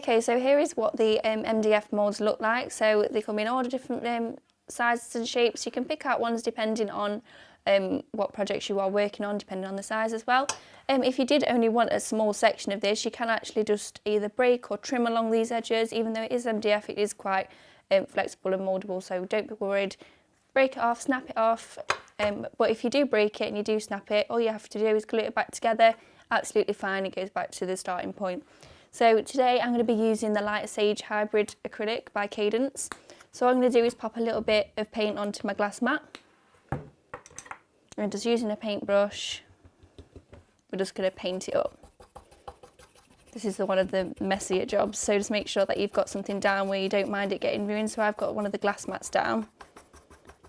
Okay, so here is what the MDF moulds look like. So they come in all the different sizes and shapes. You can pick out ones depending on what projects you are working on, depending on the size as well. If you did only want a small section of this, you can actually just either break or trim along these edges. Even though it is MDF, it is quite flexible and mouldable, so don't be worried. Break it off, snap it off. But if you do break it and you do snap it, all you have to do is glue it back together. Absolutely fine, it goes back to the starting point. So today I'm going to be using the Light Sage Hybrid Acrylic by Cadence. So what I'm going to do is pop a little bit of paint onto my glass mat. And just using a paintbrush, we're just going to paint it up. This is one of the messier jobs, so just make sure that you've got something down where you don't mind it getting ruined. So I've got one of the glass mats down.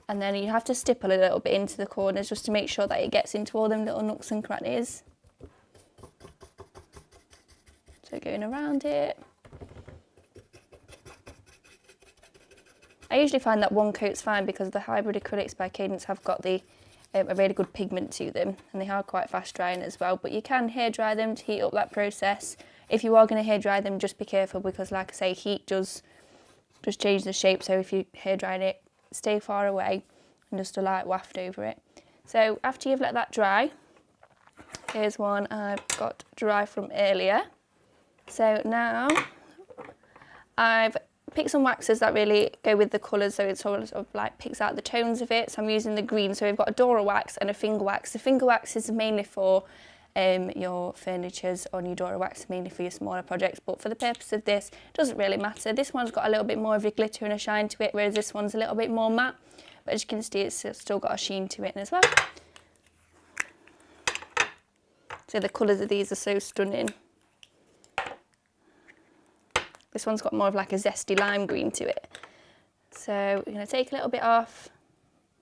And then you have to stipple a little bit into the corners just to make sure that it gets into all them little nooks and crannies. So going around it. I usually find that one coat's fine because the hybrid acrylics by Cadence have got a really good pigment to them, and they are quite fast drying as well. But you can hair dry them to heat up that process. If you are going to hair dry them, just be careful because, like I say, heat does change the shape. So if you hair dry it, stay far away and just a light waft over it. So after you've let that dry, here's one I've got dry from earlier. So now I've picked some waxes that really go with the colours, so it sort of like picks out the tones of it. So I'm using the green. So we've got a Dora wax and a finger wax. The finger wax is mainly for your furnitures, or your Dora wax mainly for your smaller projects. But for the purpose of this, it doesn't really matter. This one's got a little bit more of a glitter and a shine to it, whereas this one's a little bit more matte. But as you can see, it's still got a sheen to it as well. So the colours of these are so stunning. This one's got more of like a zesty lime green to it. So we're going to take a little bit off,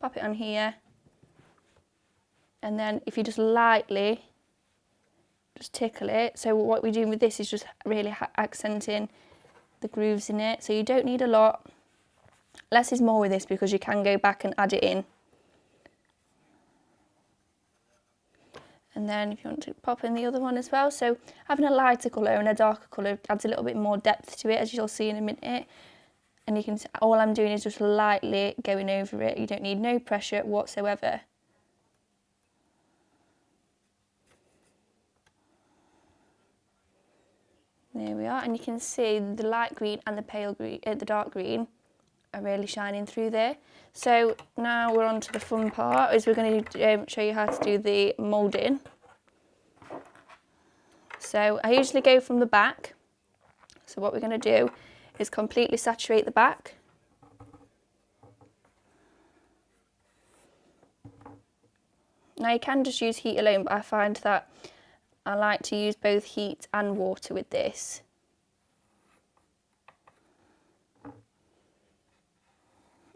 pop it on here. And then if you just lightly just tickle it. So what we're doing with this is just really accenting the grooves in it. So you don't need a lot. Less is more with this because you can go back and add it in. And then if you want to pop in the other one as well. So having a lighter colour and a darker colour adds a little bit more depth to it, as you'll see in a minute. And you can see, all I'm doing is just lightly going over it. You don't need no pressure whatsoever. There we are, and you can see the light green and the pale green, the dark green are really shining through there. So now we're on to the fun part, is we're going to show you how to do the moulding. So I usually go from the back. So what we're going to do is completely saturate the back. Now you can just use heat alone, but I find that I like to use both heat and water with this.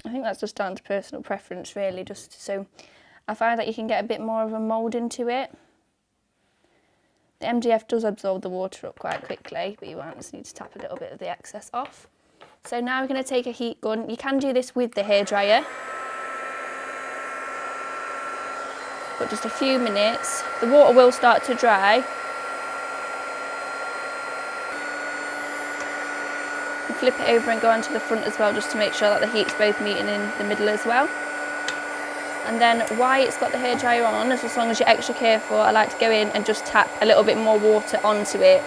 I think that's just down to personal preference really, just so I find that you can get a bit more of a mould into it. The MDF does absorb the water up quite quickly, but you might just need to tap a little bit of the excess off. So now we're going to take a heat gun. You can do this with the hairdryer, but just a few minutes. The water will start to dry. And flip it over and go onto the front as well, just to make sure that the heat's both meeting in the middle as well. And then while it's got the hairdryer on, as long as you're extra careful, I like to go in and just tap a little bit more water onto it.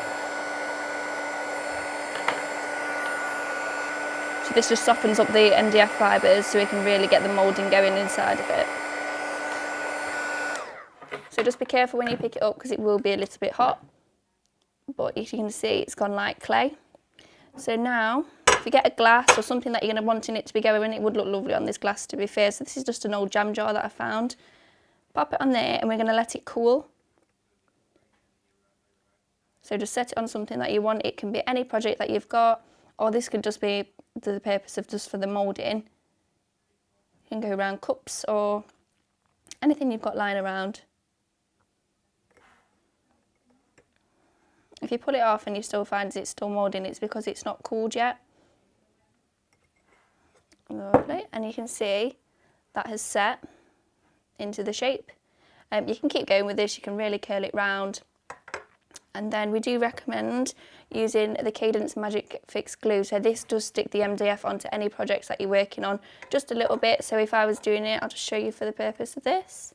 So this just softens up the MDF fibres so we can really get the moulding going inside of it. So just be careful when you pick it up because it will be a little bit hot. But as you can see, it's gone like clay. So now, if you get a glass or something that you're going to want it to be going in, it would look lovely on this glass, to be fair. So this is just an old jam jar that I found. Pop it on there and we're going to let it cool. So just set it on something that you want. It can be any project that you've got, or this could just be the purpose of just for the moulding. You can go around cups or anything you've got lying around. If you pull it off and you still find it's still moulding, it's because it's not cooled yet. Lovely, and you can see that has set into the shape. You can keep going with this, you can really curl it round And then we do recommend using the Cadence Magic Fix glue. So this does stick the MDF onto any projects that you're working on just a little bit. So if I was doing it, I'll just show you for the purpose of this.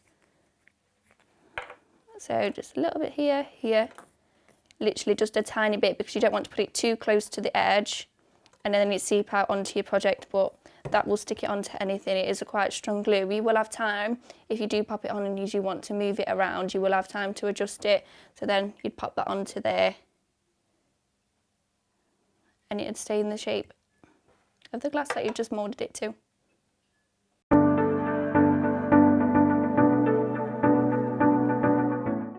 So just a little bit here, here, literally just a tiny bit, because you don't want to put it too close to the edge and then it seep out onto your project, but that will stick it onto anything. It is a quite strong glue. You will have time, if you do pop it on and you do want to move it around, you will have time to adjust it. So then you'd pop that onto there and it'd stay in the shape of the glass that you've just moulded it to.